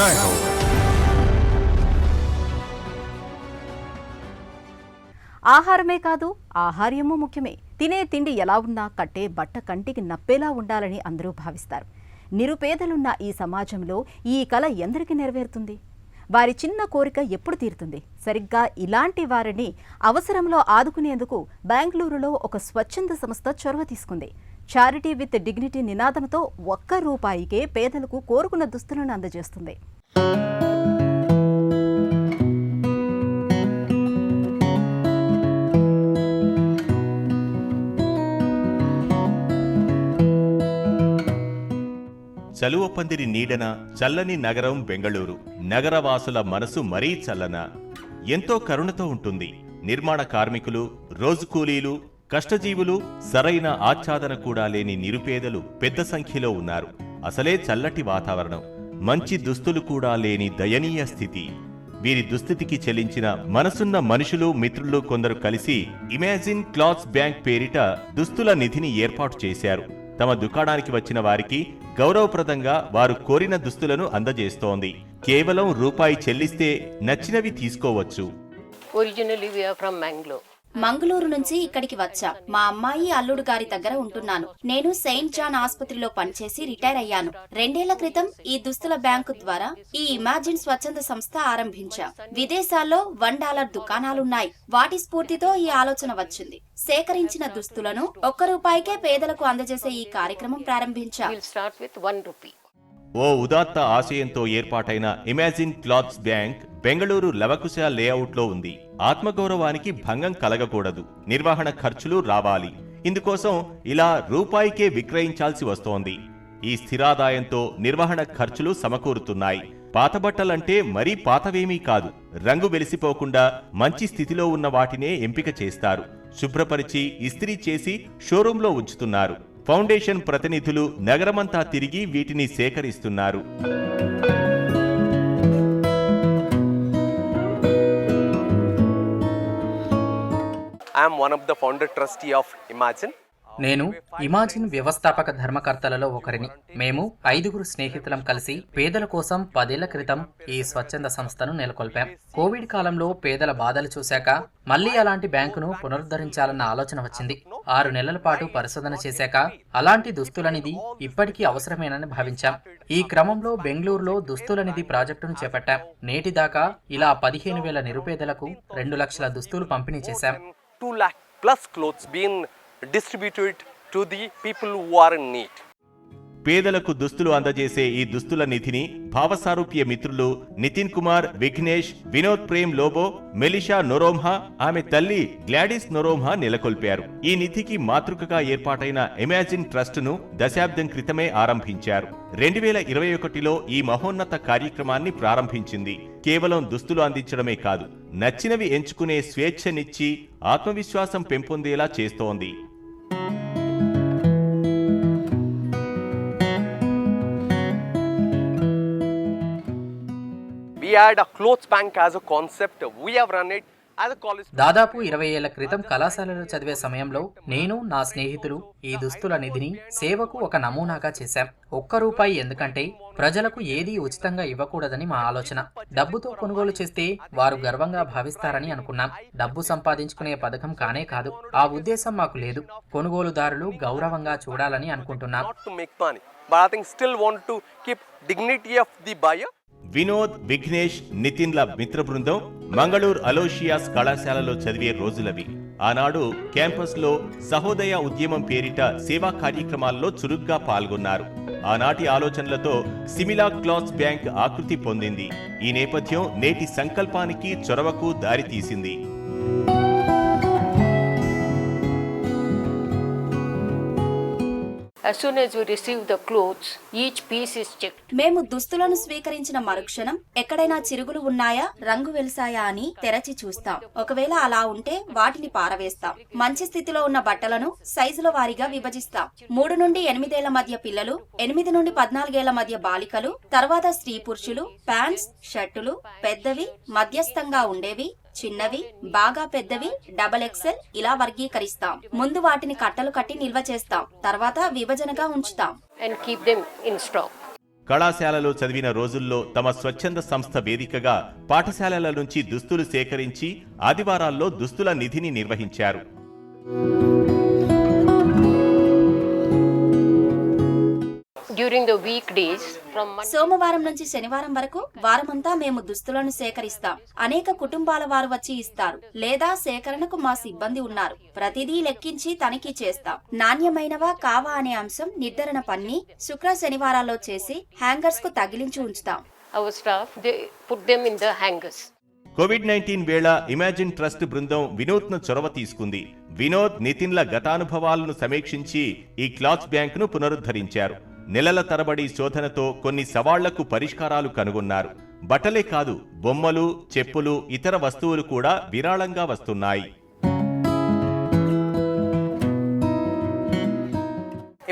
జై హో. ఆహారమే కాదు, ఆహార్యమూ ముఖ్యమే. తినే తిండి ఎలా ఉన్నా కట్టే బట్ట కంటికి నప్పేలా ఉండాలని అందరూ భావిస్తారు. నిరుపేదలున్న ఈ సమాజంలో ఈ కల ఎందరికి నెరవేరుతుంది? వారి చిన్న కోరిక ఎప్పుడు తీరుతుంది? సరిగ్గా ఇలాంటి వారిని అవసరంలో ఆదుకునేందుకు బెంగళూరులో ఒక స్వచ్ఛంద సంస్థ చొరవ తీసుకుంది. చారిటీ విత్ డిగ్నిటీ నినాదంతో ₹1కే పేదలకు కోరుకున్న దుస్తులను అందజేస్తుంది. చలువ పందిరి నీడన చల్లని నగరం బెంగళూరు. నగరవాసుల మనసు మరీ చల్లన, ఎంతో కరుణతో ఉంటుంది. నిర్మాణ కార్మికులు, రోజు కూలీలు, కష్టజీవులు, సరైన ఆచ్ఛాదన కూడా లేని నిరుపేదలు పెద్ద సంఖ్యలో ఉన్నారు. అసలే చల్లటి వాతావరణం, మంచి దుస్తులు కూడా లేని దయనీయ స్థితి. వీరి దుస్థితికి చెల్లించిన మనసున్న మనుషులు, మిత్రులు కొందరు కలిసి ఇమాజిన్ క్లాత్స్ బ్యాంక్ పేరిట దుస్తుల నిధిని ఏర్పాటు చేశారు. తమ దుకాణానికి వచ్చిన వారికి గౌరవప్రదంగా వారు కోరిన దుస్తులను అందజేస్తోంది. కేవలం రూపాయి చెల్లిస్తే నచ్చినవి తీసుకోవచ్చు. మంగళూరు నుంచి ఇక్కడికి వచ్చా. మా అమ్మాయి అల్లుడు గారి దగ్గర ఉంటున్నాను. నేను సెయింట్ జాన్ ఆసుపత్రిలో పనిచేసి రిటైర్ అయ్యాను. 2 ఏళ్ల క్రితం ఈ దుస్తుల బ్యాంకు ద్వారా ఈ ఇమాజిన్ స్వచ్ఛంద సంస్థ ఆరంభించాం. విదేశాల్లో $1 దుకాణాలున్నాయి. వాటి స్ఫూర్తితో ఈ ఆలోచన వచ్చింది. సేకరించిన దుస్తులను ₹1కే పేదలకు అందజేసే ఈ కార్యక్రమం ప్రారంభించాం. ఓ ఉదాత్త ఆశయంతో ఏర్పాటైన Imagine Clothes Bank Bengaluru Lavakusha లేఅవుట్లో ఉంది. ఆత్మగౌరవానికి భంగం కలగకూడదు, నిర్వహణ ఖర్చులు రావాలి. ఇందుకోసం ఇలా రూపాయికే విక్రయించాల్సి వస్తోంది. ఈ స్థిరాదాయంతో నిర్వహణ ఖర్చులు సమకూరుతున్నాయి. పాత బట్టలంటే మరీ పాతవేమీ కాదు. రంగు వెలిసిపోకుండా మంచి స్థితిలో ఉన్న వాటినే ఎంపిక చేస్తారు. శుభ్రపరిచి ఇస్త్రీ చేసి షోరూంలో ఉంచుతున్నారు. ఫౌండేషన్ ప్రతినిధులు నగరమంతా తిరిగి వీటిని సేకరిస్తున్నారు. I am one of the founder trustee of Imagine. నేను ఇమాజిన్ వ్యవస్థాపక ధర్మకర్తలలో ఒకరిని. మేము 5గురు స్నేహితులం కలిసి పేదల కోసం 10 ఏళ్ల క్రితం ఈ స్వచ్ఛంద సంస్థను నెలకొల్పాం. కోవిడ్ కాలంలో పేదల బాధలు చూశాక మళ్లీ అలాంటి బ్యాంకును పునరుద్ధరించాలన్న ఆలోచన వచ్చింది. 6 నెలల పాటు పరిశోధన చేశాక అలాంటి దుస్తులనిధి ఇప్పటికీ అవసరమేనని భావించాం. ఈ క్రమంలో బెంగళూరులో దుస్తులనిధి ప్రాజెక్టును చేపట్టాం. నేటిదాకా ఇలా 15,000 నిరుపేదలకు 2 లక్షల దుస్తులు పంపిణీ చేశాం. 2 lakh plus clothes being distributed to the people who are in need. పేదలకు దుస్తులు అందజేసే ఈ దుస్తుల నిధిని భావసారూప్య మిత్రులు నితిన్ కుమార్, విఘ్నేష్, వినోద్ ప్రేమ్ లోబో, మెలిషా నొరోమ్హా, ఆమె తల్లి గ్లాడిస్ నొరోమ్హా నెలకొల్పారు. ఈ నిధికి మాతృకగా ఏర్పాటైన ఇమాజిన్ ట్రస్ట్ ను దశాబ్దం క్రితమే ఆరంభించారు. 2021లో ఈ మహోన్నత కార్యక్రమాన్ని ప్రారంభించింది. కేవలం దుస్తులు అందించడమే కాదు, నచ్చినవి ఎంచుకునే స్వేచ్ఛనిచ్చి ఆత్మవిశ్వాసం పెంపొందేలా చేస్తోంది. We had a clothes bank as a concept. We have run it as a college. దాదాపు 20 ఏళ్ల క్రితం కళాశాలలో చదివే సమయంలో నేను, నా స్నేహితులు ఈ దుస్తుల నిధిని సేవకు ఒక నమూనాగా చేశాం. ₹1 ఎందుకంటే ప్రజలకు ఏదీ ఉచితంగా ఇవ్వకూడదని మా ఆలోచన. డబ్బుతో కొనుగోలు చేస్తే వారు గర్వంగా భావిస్తారని అనుకున్నాం. డబ్బు సంపాదించుకునే పథకం కానే కాదు. ఆ ఉద్దేశం మాకు లేదు. కొనుగోలుదారులు గౌరవంగా చూడాలని అనుకుంటున్నాం. వినోద్, విఘ్నేష్, నితిన్ల మిత్ర బృందం మంగళూరు అలోషియాస్ కళాశాలలో చదివే రోజులవి. ఆనాడు క్యాంపస్లో సహోదయ ఉద్యమం పేరిట సేవా కార్యక్రమాల్లో చురుగ్గా పాల్గొన్నారు. ఆనాటి ఆలోచనలతో సిమిలా క్లాత్స్ బ్యాంక్ ఆకృతి పొందింది. ఈ నేపథ్యం నేటి సంకల్పానికి, చొరవకు దారితీసింది. As soon as we receive the clothes, each piece is checked. మేము దుస్తులను స్వీకరించిన మరుక్షణం ఎక్కడైనా చిరుగులు ఉన్నాయా, రంగు వెలిసాయా అని తెరచి చూస్తాం. ఒకవేళ అలా ఉంటే వాటిని పారవేస్తాం. మంచి స్థితిలో ఉన్న బట్టలను సైజుల వారీగా విభజిస్తాం. 3 నుండి 8 ఏళ్ల మధ్య పిల్లలు, 8 నుండి 14 ఏళ్ల మధ్య బాలికలు, తర్వాత స్త్రీ పురుషులు, ప్యాంట్స్, షర్టులు, పెద్దవి, మధ్యస్థంగా ఉండేవి, చిన్నవి, బాగా పెద్దవి, XXL ఇలా వర్గీకరిస్తాం. ముందు వాటిని కట్టలు కట్టి నిల్వ చేస్తాం. తర్వాత విభజనగా ఉంచుతాం. And keep them in stock. కళాశాలలో చదివిన రోజుల్లో తమ స్వచ్ఛంద సంస్థ వేదికగా పాఠశాలల నుంచి దుస్తులు సేకరించి ఆదివారాల్లో దుస్తుల నిధిని నిర్వహించారు. During the weekdays, from Monday సోమవారం నుంచి శనివారం వరకు వారమంతా మేము దుస్తులను సేకరిస్తాం. అనేక కుటుంబాల వారు వచ్చి ఇస్తారు, లేదా సేకరణకు మా సిబ్బంది ఉన్నారు. ప్రతిదీ లెక్కించి తనిఖీ చేస్తాం. నాణ్యమైనవా కావా అనే అంశం నిర్ధారణ పన్ని శుక్ర శనివారాల్లో చేసి హ్యాంగర్స్ కు తగిలించి ఉంచుతాం. our staff, they put them in the hangers. COVID-19 వేళ ఇమాజిన్ ట్రస్ట్ బృందం వినూత్న చొరవ తీసుకుంది. వినోద్, నితిన్ల గతానుభవాలను సమీక్షించి ఈ క్లాత్ బ్యాంకును పునరుద్ధరించారు. నెలల తరబడి శోధనతో కొన్ని సవాళ్లకు పరిష్కారాలు కనుగొన్నారు. బట్టలే కాదు, బొమ్మలు, చెప్పులు, ఇతర వస్తువులు కూడా విరాళంగా వస్తున్నాయి.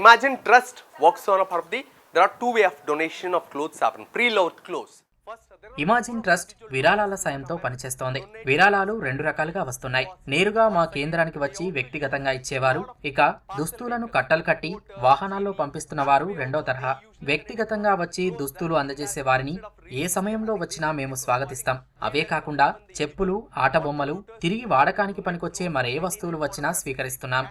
Imagine Trust works on a purpose. There are two ways of donation of clothes happen. Pre-loved clothes. Imagine trust విరాళాల సాయంతో పనిచేస్తోంది. విరాళాలు 2 రకాలుగా వస్తున్నాయి. నేరుగా మా కేంద్రానికి వచ్చి వ్యక్తిగతంగా ఇచ్చేవారు, ఇక దుస్తులను కట్టలు కట్టి వాహనాల్లో పంపిస్తున్న వారు 2వ తరహా. వ్యక్తిగతంగా వచ్చి దుస్తులు అందజేసే వారిని ఏ సమయంలో వచ్చినా మేము స్వాగతిస్తాం. అవే కాకుండా చెప్పులు, ఆట బొమ్మలు, తిరిగి వాడకానికి పనికొచ్చే మరే వస్తువులు వచ్చినా స్వీకరిస్తున్నాం.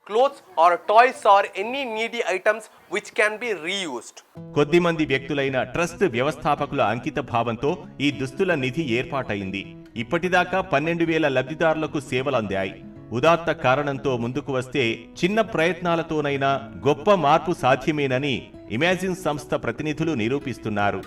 Clothes or toys or any needy items which can be reused. కొద్దిమంది వ్యక్తులైన ట్రస్ట్ వ్యవస్థాపకుల అంకిత భావంతో ఈ దుస్తుల నిధి ఏర్పాటైంది. ఇప్పటిదాకా 12,000 లబ్ధిదారులకు సేవలందాయి. ఉదాత్త కారణంతో ముందుకు వస్తే చిన్న ప్రయత్నాలతోనైనా గొప్ప మార్పు సాధ్యమేనని ఇమాజిన్ సంస్థ ప్రతినిధులు నిరూపిస్తున్నారు.